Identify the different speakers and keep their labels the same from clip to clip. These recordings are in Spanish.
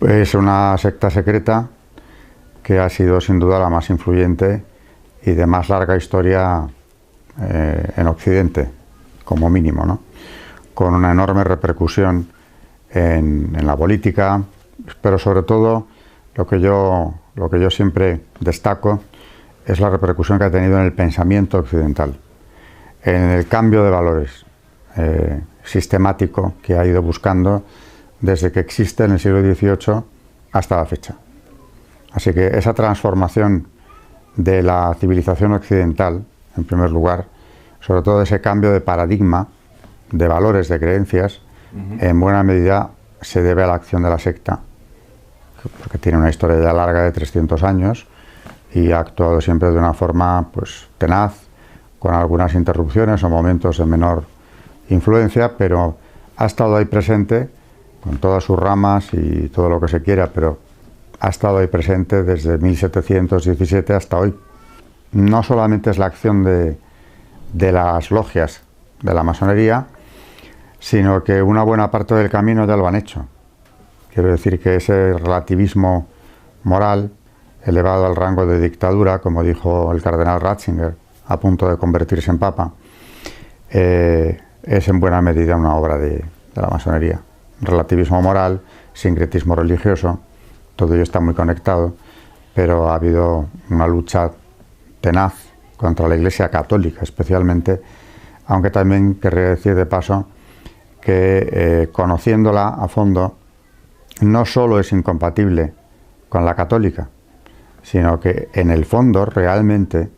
Speaker 1: Es una secta secreta que ha sido sin duda la más influyente y de más larga historia en Occidente, como mínimo, ¿no? Con una enorme repercusión en la política, pero sobre todo lo que yo siempre destaco es la repercusión que ha tenido en el pensamiento occidental, en el cambio de valores sistemático que ha ido buscando desde que existe en el siglo XVIII hasta la fecha. Así que esa transformación de la civilización occidental, en primer lugar, sobre todo ese cambio de paradigma, de valores, de creencias, en buena medida se debe a la acción de la secta, porque tiene una historia ya larga de 300 años y ha actuado siempre de una forma pues tenaz, con algunas interrupciones o momentos de menor influencia, pero ha estado ahí presente con todas sus ramas y todo lo que se quiera, pero ha estado ahí presente desde 1717 hasta hoy. No solamente es la acción de las logias de la masonería, sino que una buena parte del camino ya lo han hecho. Quiero decir que ese relativismo moral, elevado al rango de dictadura, como dijo el cardenal Ratzinger, a punto de convertirse en papa, es en buena medida una obra de la masonería. Relativismo moral, sincretismo religioso, todo ello está muy conectado, pero ha habido una lucha tenaz contra la Iglesia católica especialmente, aunque también querría decir de paso que conociéndola a fondo no solo es incompatible con la católica, sino que en el fondo realmente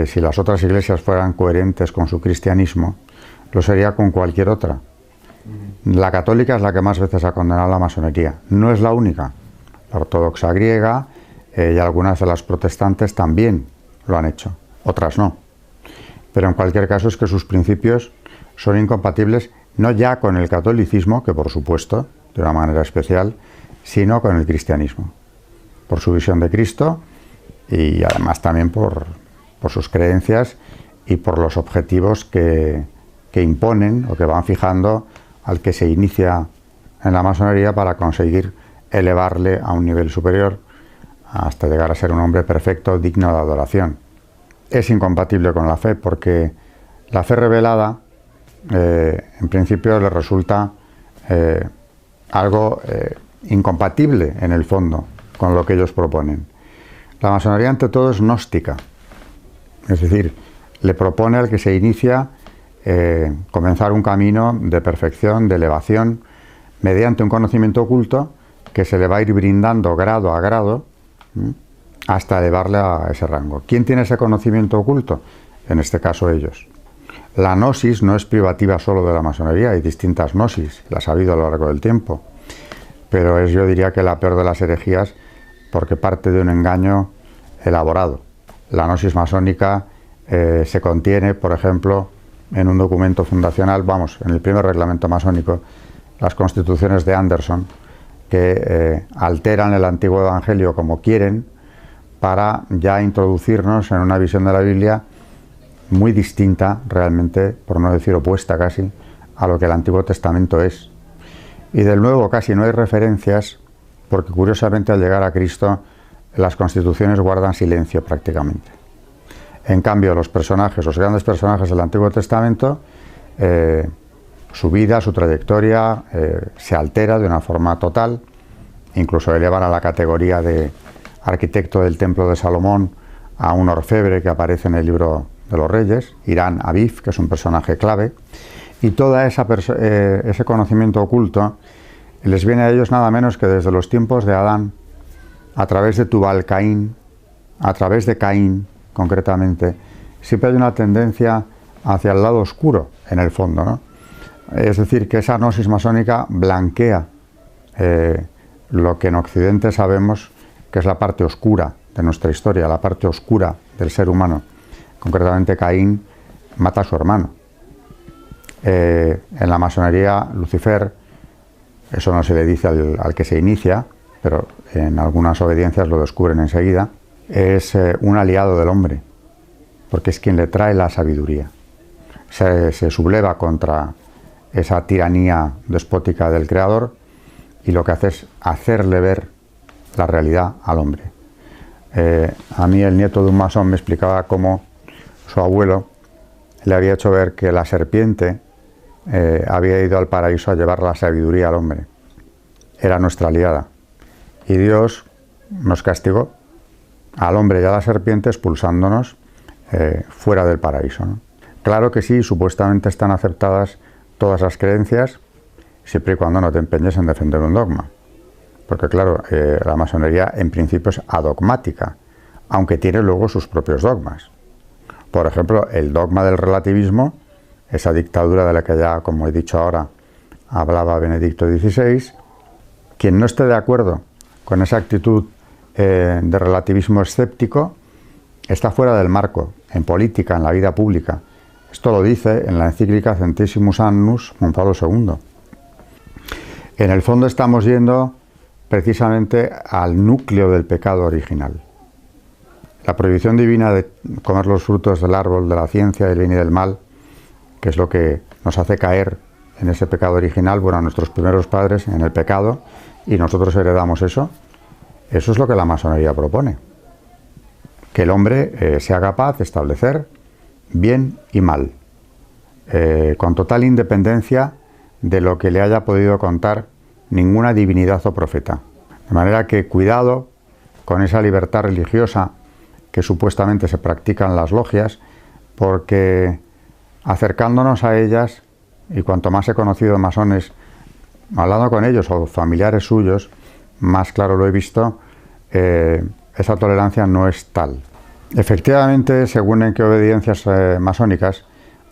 Speaker 1: si las otras iglesias fueran coherentes con su cristianismo, lo sería con cualquier otra. La católica es la que más veces ha condenado la masonería, no es la única. La ortodoxa griega y algunas de las protestantes también lo han hecho, otras no. Pero en cualquier caso es que sus principios son incompatibles no ya con el catolicismo, que por supuesto, de una manera especial, sino con el cristianismo, por su visión de Cristo y además también por sus creencias y por los objetivos que imponen o que van fijando al que se inicia en la masonería para conseguir elevarle a un nivel superior hasta llegar a ser un hombre perfecto, digno de adoración. Es incompatible con la fe porque la fe revelada en principio le resulta algo incompatible en el fondo con lo que ellos proponen. La masonería ante todo es gnóstica, es decir, le propone al que se inicia comenzar un camino de perfección, de elevación, mediante un conocimiento oculto que se le va a ir brindando grado a grado hasta elevarle a ese rango. ¿Quién tiene ese conocimiento oculto? En este caso ellos. La gnosis no es privativa solo de la masonería, hay distintas gnosis, las ha habido a lo largo del tiempo, pero es, yo diría, que la peor de las herejías porque parte de un engaño elaborado. La gnosis masónica se contiene, por ejemplo, en un documento fundacional, en el primer reglamento masónico, las constituciones de Anderson, que alteran el antiguo evangelio como quieren para ya introducirnos en una visión de la Biblia muy distinta, realmente, por no decir opuesta casi, a lo que el Antiguo Testamento es. Y del Nuevo casi no hay referencias, porque curiosamente al llegar a Cristo las constituciones guardan silencio prácticamente. En cambio, los grandes personajes del Antiguo Testamento, su vida, su trayectoria se altera de una forma total, incluso elevan a la categoría de arquitecto del Templo de Salomón a un orfebre que aparece en el libro de los Reyes, Irán Aviv, que es un personaje clave, y todo ese conocimiento oculto les viene a ellos nada menos que desde los tiempos de Adán, a través de Tubal Caín, a través de Caín concretamente. Siempre hay una tendencia hacia el lado oscuro en el fondo, ¿no? Es decir, que esa gnosis masónica blanquea lo que en Occidente sabemos que es la parte oscura de nuestra historia, la parte oscura del ser humano. Concretamente, Caín mata a su hermano. En la masonería, Lucifer, eso no se le dice al que se inicia, pero en algunas obediencias lo descubren enseguida, es un aliado del hombre, porque es quien le trae la sabiduría. Se subleva contra esa tiranía despótica del Creador y lo que hace es hacerle ver la realidad al hombre. A mí el nieto de un masón me explicaba cómo su abuelo le había hecho ver que la serpiente había ido al paraíso a llevar la sabiduría al hombre. Era nuestra aliada. Y Dios nos castigó al hombre y a la serpiente expulsándonos fuera del paraíso, ¿no? Claro que sí, supuestamente están aceptadas todas las creencias, siempre y cuando no te empeñes en defender un dogma. Porque claro, la masonería en principio es adogmática, aunque tiene luego sus propios dogmas. Por ejemplo, el dogma del relativismo, esa dictadura de la que ya, como he dicho ahora, hablaba Benedicto XVI, quien no esté de acuerdo con esa actitud de relativismo escéptico, está fuera del marco, en política, en la vida pública. Esto lo dice en la encíclica Centesimus Annus Juan Pablo II. En el fondo estamos yendo precisamente al núcleo del pecado original. La prohibición divina de comer los frutos del árbol de la ciencia del bien y del mal, que es lo que nos hace caer en ese pecado original, bueno, a nuestros primeros padres en el pecado, y nosotros heredamos eso. Eso es lo que la masonería propone. Que el hombre sea capaz de establecer bien y mal, con total independencia de lo que le haya podido contar ninguna divinidad o profeta. De manera que cuidado con esa libertad religiosa que supuestamente se practica en las logias, porque acercándonos a ellas, y cuanto más he conocido masones, hablando con ellos o familiares suyos, más claro lo he visto, esa tolerancia no es tal. Efectivamente, según en qué obediencias masónicas,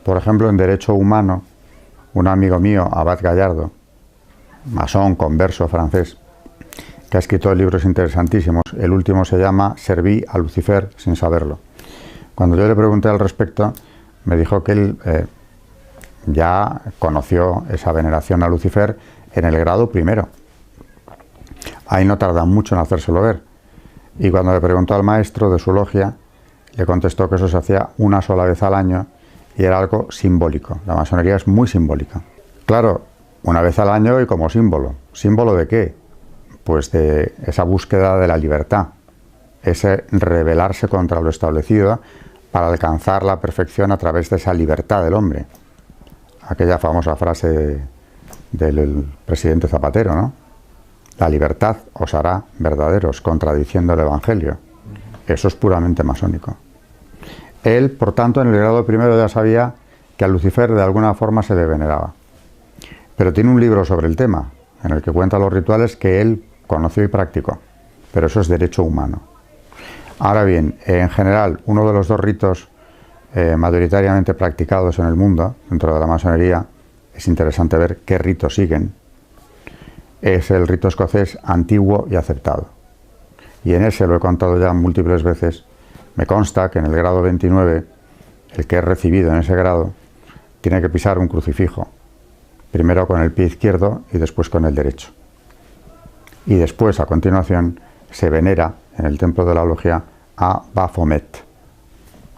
Speaker 1: por ejemplo en derecho humano, un amigo mío, Abad Gallardo, masón, converso francés, que ha escrito libros interesantísimos, el último se llama Serví a Lucifer sin saberlo. Cuando yo le pregunté al respecto, me dijo que él ya conoció esa veneración a Lucifer en el grado primero. Ahí no tarda mucho en hacérselo ver. Y cuando le preguntó al maestro de su logia, le contestó que eso se hacía una sola vez al año y era algo simbólico. La masonería es muy simbólica. Claro, una vez al año y como símbolo. ¿Símbolo de qué? Pues de esa búsqueda de la libertad, ese rebelarse contra lo establecido para alcanzar la perfección a través de esa libertad del hombre. Aquella famosa frase del presidente Zapatero, ¿no? La libertad os hará verdaderos, contradiciendo el Evangelio. Eso es puramente masónico. Él, por tanto, en el grado primero ya sabía que a Lucifer de alguna forma se le veneraba. Pero tiene un libro sobre el tema, en el que cuenta los rituales que él conoció y practicó. Pero eso es derecho humano. Ahora bien, en general, uno de los dos ritos mayoritariamente practicados en el mundo, dentro de la masonería, es interesante ver qué ritos siguen, es el rito escocés antiguo y aceptado. Y en ese, lo he contado ya múltiples veces, me consta que en el grado 29, el que es recibido en ese grado, tiene que pisar un crucifijo, primero con el pie izquierdo y después con el derecho. Y después, a continuación, se venera en el templo de la logia a Baphomet,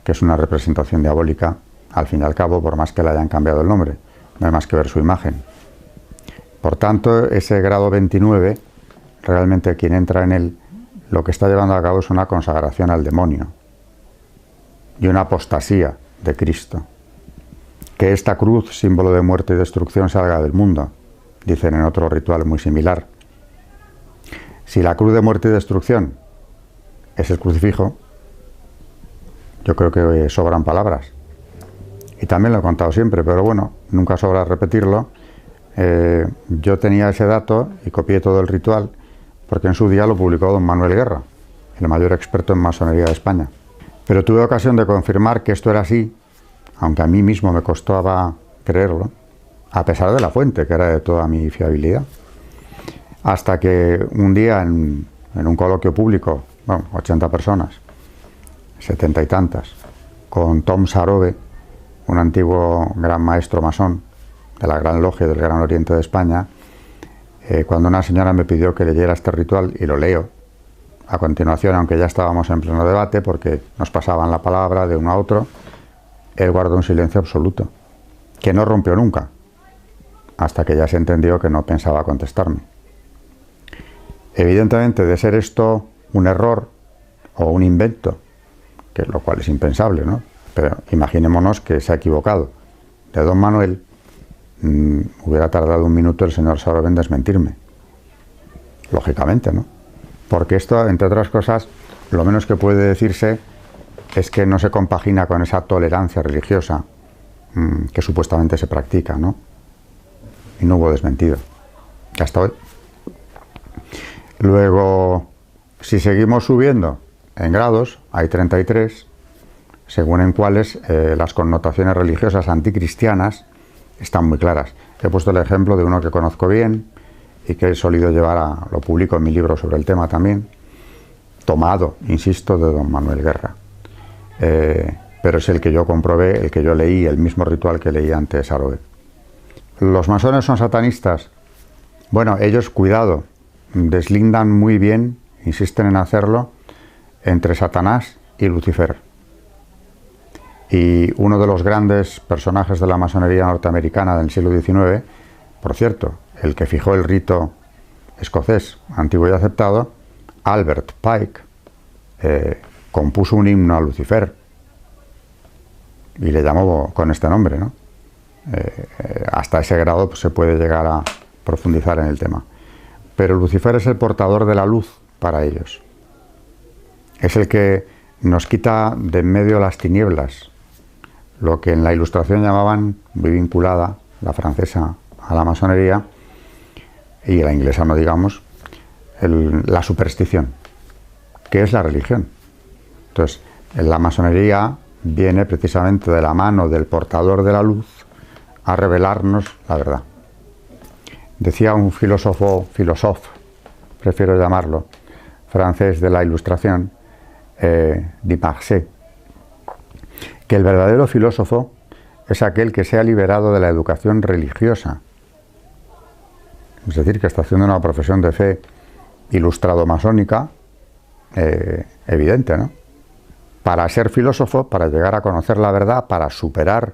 Speaker 1: que es una representación diabólica, al fin y al cabo, por más que le hayan cambiado el nombre, no hay más que ver su imagen. Por tanto, ese grado 29, realmente quien entra en él, lo que está llevando a cabo es una consagración al demonio y una apostasía de Cristo. Que esta cruz, símbolo de muerte y destrucción, salga del mundo, dicen en otro ritual muy similar. Si la cruz de muerte y destrucción es el crucifijo, yo creo que sobran palabras. Y también lo he contado siempre, pero bueno, nunca sobra repetirlo. Yo tenía ese dato y copié todo el ritual porque en su día lo publicó don Manuel Guerra, el mayor experto en masonería de España. Pero tuve ocasión de confirmar que esto era así, aunque a mí mismo me costaba creerlo, a pesar de la fuente, que era de toda mi fiabilidad. Hasta que un día en un coloquio público, bueno, 80 personas, 70 y tantas, con Tom Sarobe, un antiguo gran maestro masón de la Gran Logia del Gran Oriente de España, cuando una señora me pidió que leyera este ritual, y lo leo a continuación, aunque ya estábamos en pleno debate, porque nos pasaban la palabra de uno a otro, él guardó un silencio absoluto, que no rompió nunca, hasta que ya se entendió que no pensaba contestarme. Evidentemente, de ser esto un error o un invento, que lo cual es impensable, ¿no? Pero imaginémonos que se ha equivocado, de don Manuel, hubiera tardado un minuto el señor Sauer en desmentirme. Lógicamente, ¿no? Porque esto, entre otras cosas, lo menos que puede decirse es que no se compagina con esa tolerancia religiosa que supuestamente se practica, ¿no? Y no hubo desmentido. Hasta hoy. Luego, si seguimos subiendo en grados, hay 33, según en cuales las connotaciones religiosas anticristianas están muy claras. He puesto el ejemplo de uno que conozco bien y que he solido llevar lo publico en mi libro sobre el tema también, tomado, insisto, de don Manuel Guerra. Pero es el que yo comprobé, el que yo leí, el mismo ritual que leí antes Aroe. ¿Los masones son satanistas? Bueno, ellos, cuidado, deslindan muy bien, insisten en hacerlo, entre Satanás y Lucifer. Y uno de los grandes personajes de la masonería norteamericana del siglo XIX, por cierto, el que fijó el rito escocés antiguo y aceptado, Albert Pike, compuso un himno a Lucifer y le llamó con este nombre, ¿no? Hasta ese grado pues, se puede llegar a profundizar en el tema. Pero Lucifer es el portador de la luz para ellos. Es el que nos quita de en medio las tinieblas, lo que en la Ilustración llamaban, muy vinculada, la francesa a la masonería, y la inglesa no digamos, la superstición, que es la religión. Entonces, la masonería viene precisamente de la mano del portador de la luz a revelarnos la verdad. Decía un filósofo, prefiero llamarlo, francés de la Ilustración, Dumarsais, que el verdadero filósofo es aquel que se ha liberado de la educación religiosa. Es decir, que está haciendo una profesión de fe ilustrado-masónica evidente, ¿no? Para ser filósofo, para llegar a conocer la verdad, para superar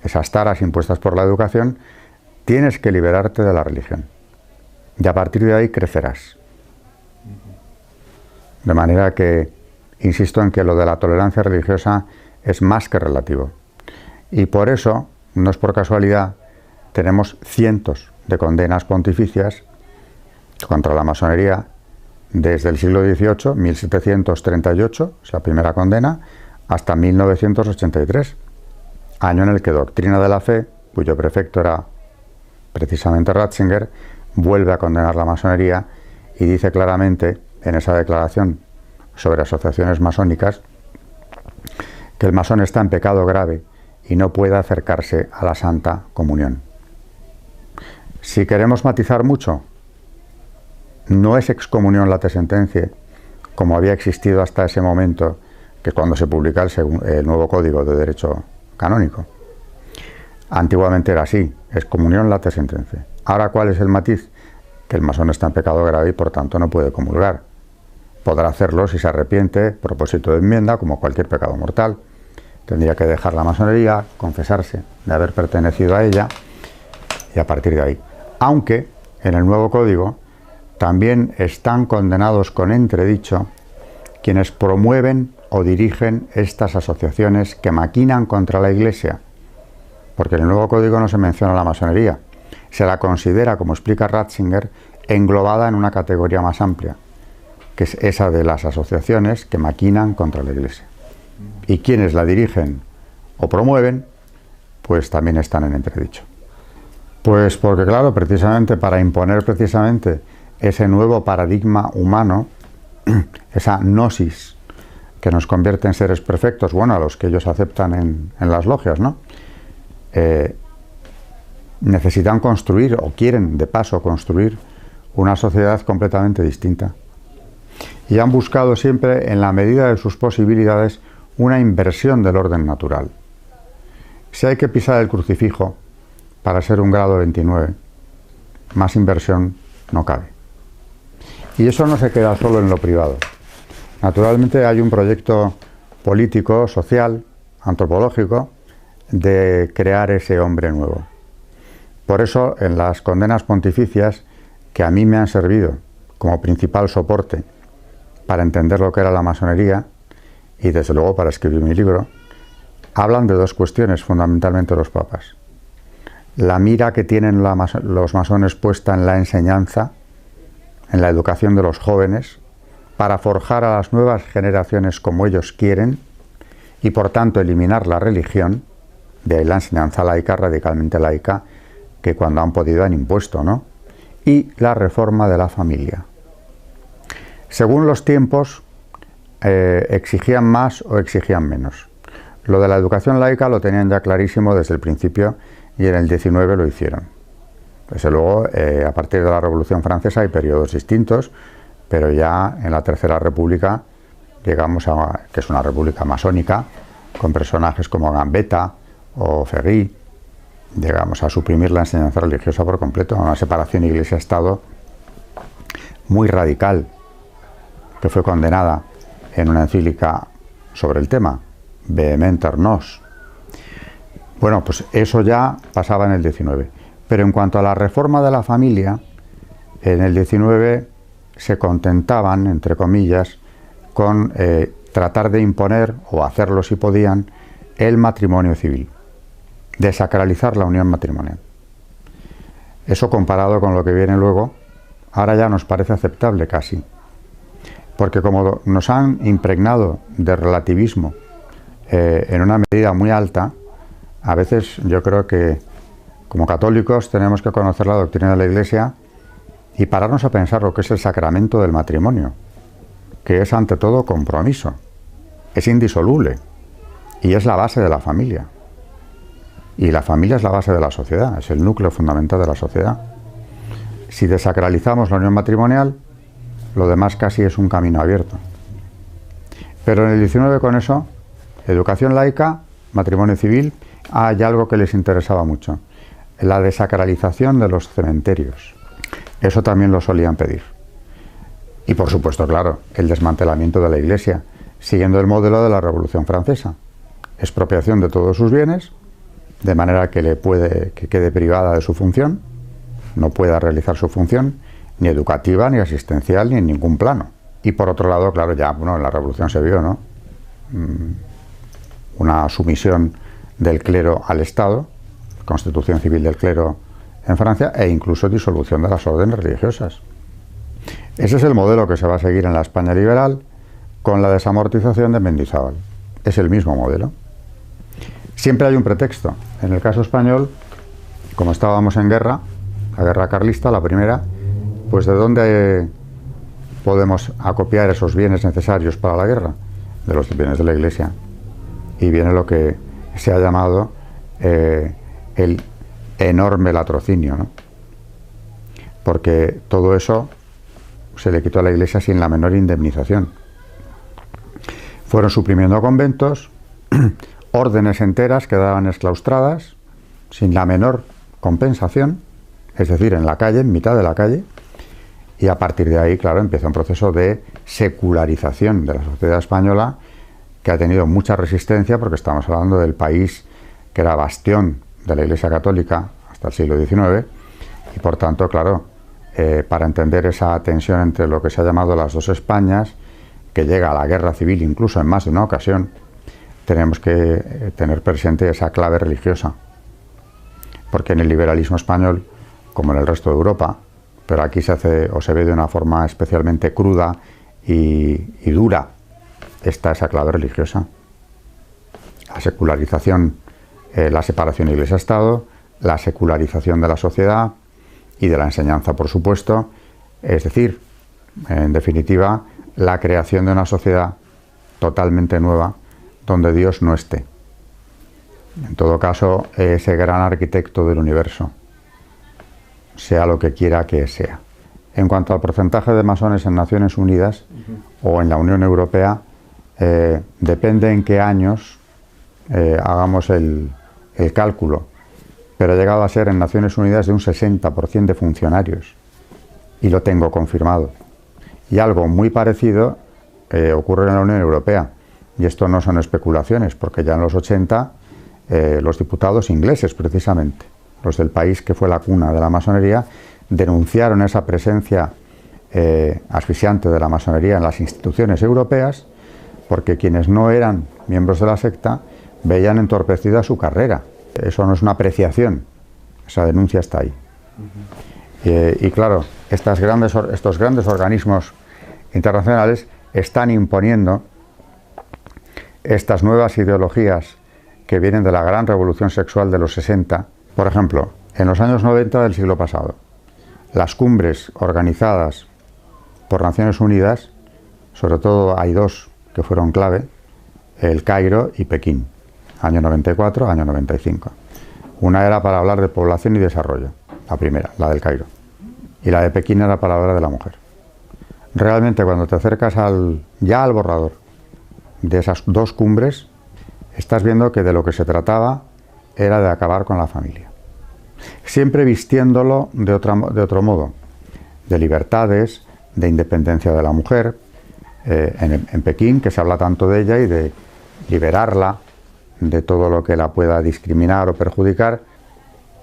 Speaker 1: esas taras impuestas por la educación, tienes que liberarte de la religión. Y a partir de ahí crecerás. De manera que, insisto en que lo de la tolerancia religiosa es más que relativo. Y por eso, no es por casualidad, tenemos cientos de condenas pontificias contra la masonería desde el siglo XVIII, 1738, es la primera condena, hasta 1983, año en el que Doctrina de la Fe, cuyo prefecto era precisamente Ratzinger, vuelve a condenar la masonería y dice claramente en esa declaración sobre asociaciones masónicas que el masón está en pecado grave y no puede acercarse a la Santa Comunión. Si queremos matizar mucho, no es excomunión late sentencia, como había existido hasta ese momento, que es cuando se publica el nuevo Código de Derecho Canónico. Antiguamente era así, excomunión late sentencia. Ahora, ¿cuál es el matiz? Que el masón está en pecado grave y por tanto no puede comulgar. Podrá hacerlo si se arrepiente, propósito de enmienda, como cualquier pecado mortal. Tendría que dejar la masonería, confesarse de haber pertenecido a ella y a partir de ahí. Aunque en el nuevo código también están condenados con entredicho quienes promueven o dirigen estas asociaciones que maquinan contra la Iglesia, porque en el nuevo código no se menciona la masonería, se la considera, como explica Ratzinger, englobada en una categoría más amplia, que es esa de las asociaciones que maquinan contra la Iglesia. Y quienes la dirigen o promueven, pues también están en entredicho. Pues porque, claro, precisamente para imponer precisamente ese nuevo paradigma humano, esa gnosis que nos convierte en seres perfectos, bueno, a los que ellos aceptan en las logias, ¿no? Necesitan construir, o quieren de paso construir, una sociedad completamente distinta. Y han buscado siempre, en la medida de sus posibilidades, una inversión del orden natural. Si hay que pisar el crucifijo para ser un grado 29, más inversión no cabe. Y eso no se queda solo en lo privado. Naturalmente hay un proyecto político, social, antropológico, de crear ese hombre nuevo. Por eso, en las condenas pontificias que a mí me han servido como principal soporte para entender lo que era la masonería y desde luego para escribir mi libro, hablan de dos cuestiones fundamentalmente los papas. La mira que tienen los masones puesta en la enseñanza, en la educación de los jóvenes, para forjar a las nuevas generaciones como ellos quieren y por tanto eliminar la religión, de la enseñanza laica, radicalmente laica, que cuando han podido han impuesto, ¿no? Y la reforma de la familia. Según los tiempos, exigían más o exigían menos. Lo de la educación laica lo tenían ya clarísimo desde el principio y en el 19 lo hicieron. Desde luego, a partir de la Revolución Francesa hay periodos distintos, pero ya en la Tercera República llegamos a que es una república masónica, con personajes como Gambetta o Ferry, llegamos a suprimir la enseñanza religiosa por completo, a una separación Iglesia-Estado muy radical, que fue condenada en una encíclica sobre el tema, Vehementer Nos. Bueno, pues eso ya pasaba en el 19. Pero en cuanto a la reforma de la familia, en el 19 se contentaban, entre comillas, con tratar de imponer, o hacerlo si podían, el matrimonio civil, desacralizar la unión matrimonial. Eso comparado con lo que viene luego, ahora ya nos parece aceptable casi, porque como nos han impregnado de relativismo en una medida muy alta, a veces yo creo que como católicos tenemos que conocer la doctrina de la Iglesia y pararnos a pensar lo que es el sacramento del matrimonio, que es ante todo compromiso, es indisoluble y es la base de la familia. Y la familia es la base de la sociedad, es el núcleo fundamental de la sociedad. Si desacralizamos la unión matrimonial, lo demás casi es un camino abierto. Pero en el 19 con eso, educación laica, matrimonio civil, hay algo que les interesaba mucho, la desacralización de los cementerios. Eso también lo solían pedir. Y por supuesto, claro, el desmantelamiento de la Iglesia, siguiendo el modelo de la Revolución Francesa. Expropiación de todos sus bienes, de manera que quede privada de su función, no pueda realizar su función, ni educativa, ni asistencial, ni en ningún plano. Y por otro lado, claro, ya en la Revolución se vio, ¿no? Una sumisión del clero al Estado, constitución civil del clero en Francia, e incluso disolución de las órdenes religiosas. Ese es el modelo que se va a seguir en la España liberal, con la desamortización de Mendizábal. Es el mismo modelo. Siempre hay un pretexto. En el caso español, como estábamos en guerra, la guerra carlista, la primera, pues ¿de dónde podemos acopiar esos bienes necesarios para la guerra? De los bienes de la Iglesia. Y viene lo que se ha llamado el enorme latrocinio, ¿no? Porque todo eso se le quitó a la Iglesia sin la menor indemnización. Fueron suprimiendo conventos, órdenes enteras quedaban exclaustradas, sin la menor compensación, es decir, en la calle, en mitad de la calle, y a partir de ahí, claro, empieza un proceso de secularización de la sociedad española que ha tenido mucha resistencia, porque estamos hablando del país que era bastión de la Iglesia Católica hasta el siglo XIX, y por tanto, claro, para entender esa tensión entre lo que se ha llamado las dos Españas, que llega a la guerra civil incluso en más de una ocasión, tenemos que tener presente esa clave religiosa, porque en el liberalismo español, como en el resto de Europa, pero aquí se hace o se ve de una forma especialmente cruda y dura, está esa clave religiosa. La secularización, la separación Iglesia-Estado, la secularización de la sociedad y de la enseñanza, por supuesto, es decir, en definitiva, la creación de una sociedad totalmente nueva donde Dios no esté. En todo caso, ese gran arquitecto del universo, sea lo que quiera que sea. En cuanto al porcentaje de masones en Naciones Unidas o en la Unión Europea, depende en qué años hagamos el cálculo, pero ha llegado a ser en Naciones Unidas de un 60% de funcionarios, y lo tengo confirmado. Y algo muy parecido ocurre en la Unión Europea, y esto no son especulaciones, porque ya en los 80 los diputados ingleses, precisamente, los del país que fue la cuna de la masonería, denunciaron esa presencia asfixiante de la masonería en las instituciones europeas, porque quienes no eran miembros de la secta veían entorpecida su carrera. Eso no es una apreciación, esa denuncia está ahí. Y claro, estos grandes organismos internacionales están imponiendo estas nuevas ideologías que vienen de la gran revolución sexual de los 60. Por ejemplo, en los años 90 del siglo pasado, las cumbres organizadas por Naciones Unidas, sobre todo hay dos que fueron clave, el Cairo y Pekín, año 94, año 95. Una era para hablar de población y desarrollo, la primera, la del Cairo, y la de Pekín era para hablar de la mujer. Realmente cuando te acercas ya al borrador de esas dos cumbres, estás viendo que de lo que se trataba era de acabar con la familia. Siempre vistiéndolo de otro modo, de libertades, de independencia de la mujer, en Pekín, que se habla tanto de ella y de liberarla de todo lo que la pueda discriminar o perjudicar,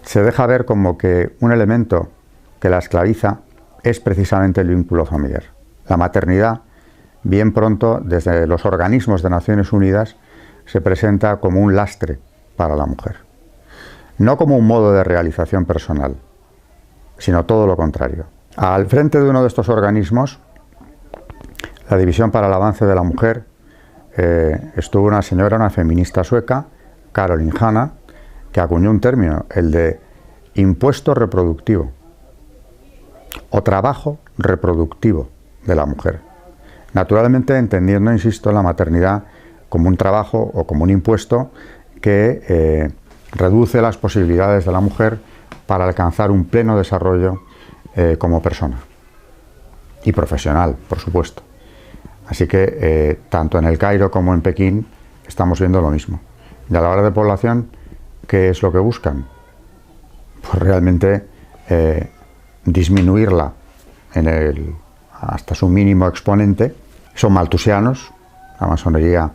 Speaker 1: se deja ver como que un elemento que la esclaviza es precisamente el vínculo familiar. La maternidad, bien pronto, desde los organismos de Naciones Unidas, se presenta como un lastre para la mujer. No como un modo de realización personal, sino todo lo contrario. Al frente de uno de estos organismos, la División para el Avance de la Mujer, estuvo una señora, una feminista sueca, Caroline Hanna, que acuñó un término, el de impuesto reproductivo o trabajo reproductivo de la mujer. Naturalmente entendiendo, insisto, la maternidad como un trabajo o como un impuesto que reduce las posibilidades de la mujer para alcanzar un pleno desarrollo como persona y profesional, por supuesto. Así que tanto en el Cairo como en Pekín estamos viendo lo mismo. Y a la hora de población, ¿qué es lo que buscan? Pues realmente disminuirla hasta su mínimo exponente. Son maltusianos. La masonería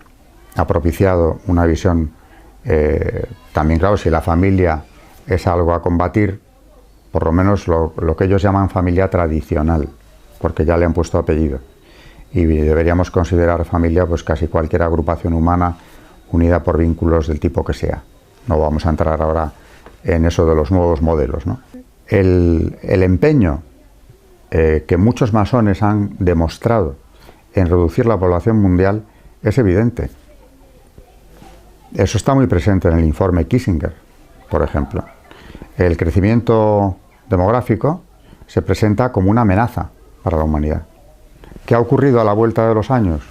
Speaker 1: ha propiciado una visión también, claro, si la familia es algo a combatir, por lo menos lo que ellos llaman familia tradicional, porque ya le han puesto apellido. Y deberíamos considerar familia pues casi cualquier agrupación humana unida por vínculos del tipo que sea. No vamos a entrar ahora en eso de los nuevos modelos, ¿no? El empeño que muchos masones han demostrado en reducir la población mundial es evidente. Eso está muy presente en el informe Kissinger, por ejemplo. El crecimiento demográfico se presenta como una amenaza para la humanidad. ¿Qué ha ocurrido a la vuelta de los años?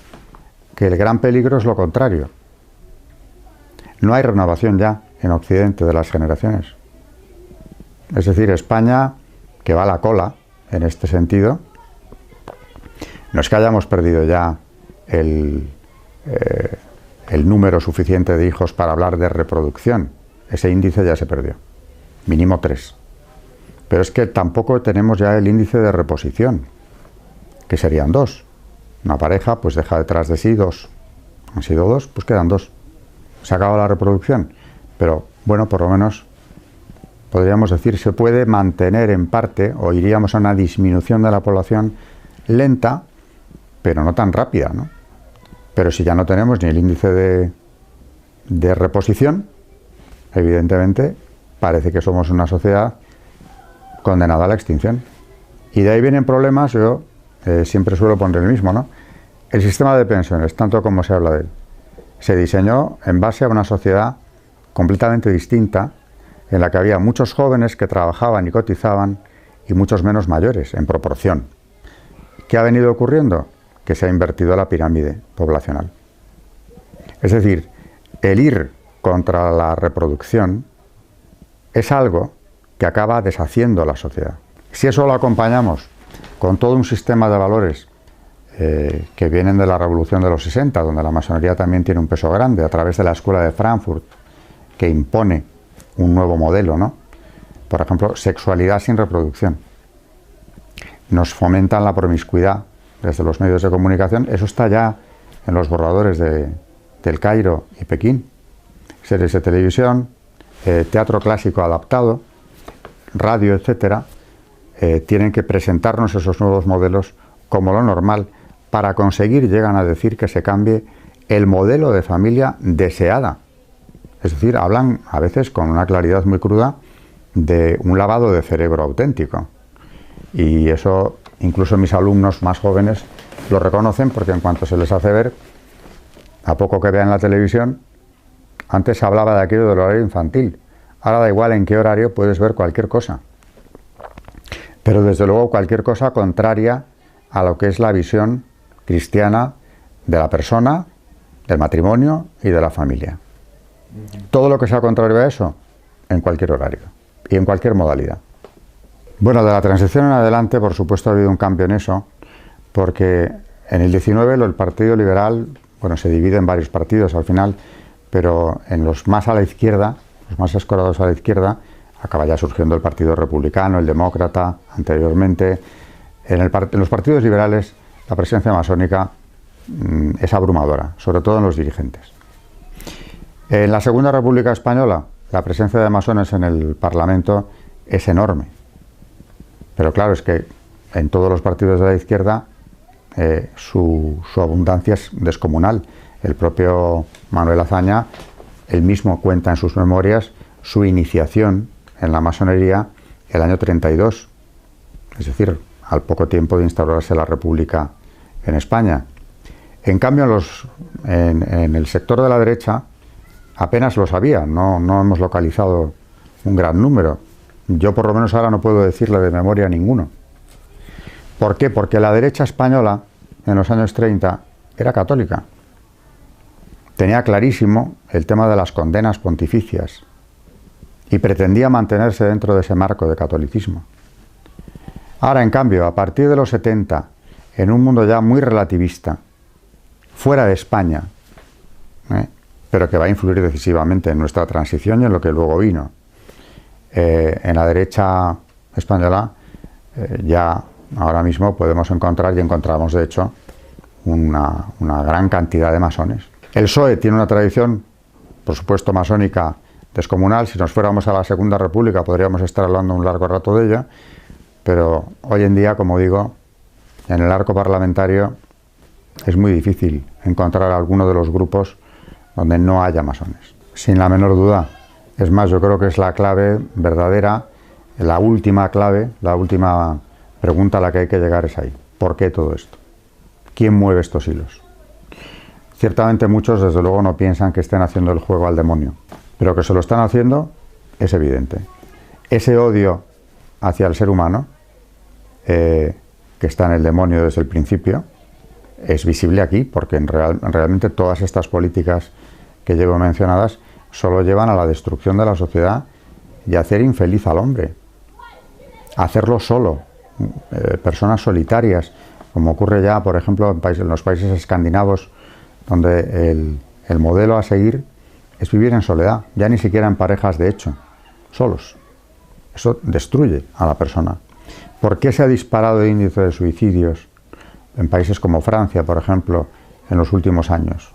Speaker 1: Que el gran peligro es lo contrario. No hay renovación ya en Occidente de las generaciones. Es decir, España, que va a la cola en este sentido, no es que hayamos perdido ya el número suficiente de hijos para hablar de reproducción. Ese índice ya se perdió. Mínimo 3. Pero es que tampoco tenemos ya el índice de reposición, que serían 2. Una pareja pues deja detrás de sí 2. Han sido 2, pues quedan 2. Se acaba la reproducción. Pero bueno, por lo menos podríamos decir se puede mantener en parte, o iríamos a una disminución de la población lenta, pero no tan rápida, ¿no? Pero si ya no tenemos ni el índice de reposición, evidentemente parece que somos una sociedad condenada a la extinción. Y de ahí vienen problemas, yo siempre suelo poner el mismo, ¿no? El sistema de pensiones, tanto como se habla de él, se diseñó en base a una sociedad completamente distinta, en la que había muchos jóvenes que trabajaban y cotizaban y muchos menos mayores, en proporción. ¿Qué ha venido ocurriendo? Que se ha invertido la pirámide poblacional. Es decir, el ir contra la reproducción es algo que acaba deshaciendo la sociedad. Si eso lo acompañamos con todo un sistema de valores que vienen de la Revolución de los 60, donde la masonería también tiene un peso grande, a través de la Escuela de Frankfurt, que impone un nuevo modelo, ¿no? Por ejemplo, sexualidad sin reproducción. Nos fomentan la promiscuidad desde los medios de comunicación. Eso está ya en los borradores del Cairo y Pekín. Series de televisión, teatro clásico adaptado, radio, etcétera, tienen que presentarnos esos nuevos modelos como lo normal para conseguir, llegan a decir, que se cambie el modelo de familia deseada. Es decir, hablan a veces con una claridad muy cruda de un lavado de cerebro auténtico. Y eso incluso mis alumnos más jóvenes lo reconocen, porque en cuanto se les hace ver, a poco que vean la televisión, antes se hablaba de aquello del horario infantil, ahora da igual en qué horario puedes ver cualquier cosa. Pero desde luego cualquier cosa contraria a lo que es la visión cristiana de la persona, del matrimonio y de la familia. Todo lo que sea contrario a eso, en cualquier horario y en cualquier modalidad. Bueno, de la transición en adelante, por supuesto, ha habido un cambio en eso, porque en el 19 el Partido Liberal, bueno, se divide en varios partidos al final, pero en los más a la izquierda, los más escorados a la izquierda, acaba ya surgiendo el Partido Republicano, el Demócrata, anteriormente. En los partidos liberales la presencia masónica es abrumadora, sobre todo en los dirigentes. En la Segunda República Española, la presencia de masones en el Parlamento es enorme. Pero claro, es que en todos los partidos de la izquierda su abundancia es descomunal. El propio Manuel Azaña, él mismo cuenta en sus memorias su iniciación en la masonería el año 32, es decir, al poco tiempo de instaurarse la República en España. En cambio, en el sector de la derecha apenas lo sabía, no hemos localizado un gran número. Yo por lo menos ahora no puedo decirle de memoria ninguno. ¿Por qué? Porque la derecha española en los años 30 era católica. Tenía clarísimo el tema de las condenas pontificias y pretendía mantenerse dentro de ese marco de catolicismo. Ahora, en cambio, a partir de los 70, en un mundo ya muy relativista, fuera de España, pero que va a influir decisivamente en nuestra transición y en lo que luego vino, en la derecha española ya ahora mismo podemos encontrar, y encontramos de hecho, una gran cantidad de masones. El PSOE tiene una tradición, por supuesto, masónica descomunal. Si nos fuéramos a la Segunda República podríamos estar hablando un largo rato de ella, pero hoy en día, como digo, en el arco parlamentario es muy difícil encontrar alguno de los grupos donde no haya masones, sin la menor duda. Es más, yo creo que es la clave verdadera, la última clave, la última pregunta a la que hay que llegar es ahí. ¿Por qué todo esto? ¿Quién mueve estos hilos? Ciertamente muchos, desde luego, no piensan que estén haciendo el juego al demonio, pero que se lo están haciendo es evidente. Ese odio hacia el ser humano, que está en el demonio desde el principio, es visible aquí, porque realmente todas estas políticas que llevo mencionadas solo llevan a la destrucción de la sociedad y a hacer infeliz al hombre, a hacerlo solo, personas solitarias, como ocurre ya, por ejemplo, en los países escandinavos, donde el modelo a seguir es vivir en soledad, ya ni siquiera en parejas de hecho, solos. Eso destruye a la persona. ¿Por qué se ha disparado el índice de suicidios en países como Francia, por ejemplo, en los últimos años?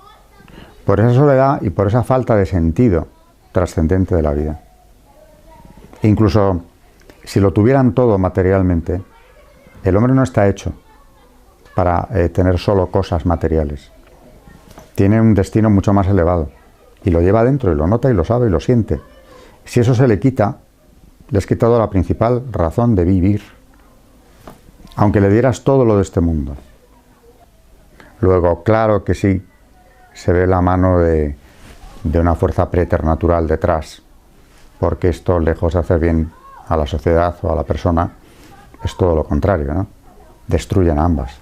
Speaker 1: Por esa soledad y por esa falta de sentido trascendente de la vida. E incluso si lo tuvieran todo materialmente, el hombre no está hecho para tener solo cosas materiales. Tiene un destino mucho más elevado y lo lleva dentro y lo nota y lo sabe y lo siente. Si eso se le quita, le has quitado la principal razón de vivir, aunque le dieras todo lo de este mundo. Luego, claro que sí, se ve la mano de una fuerza preternatural detrás, porque esto, lejos de hacer bien a la sociedad o a la persona, es todo lo contrario, ¿no? Destruyen a ambas.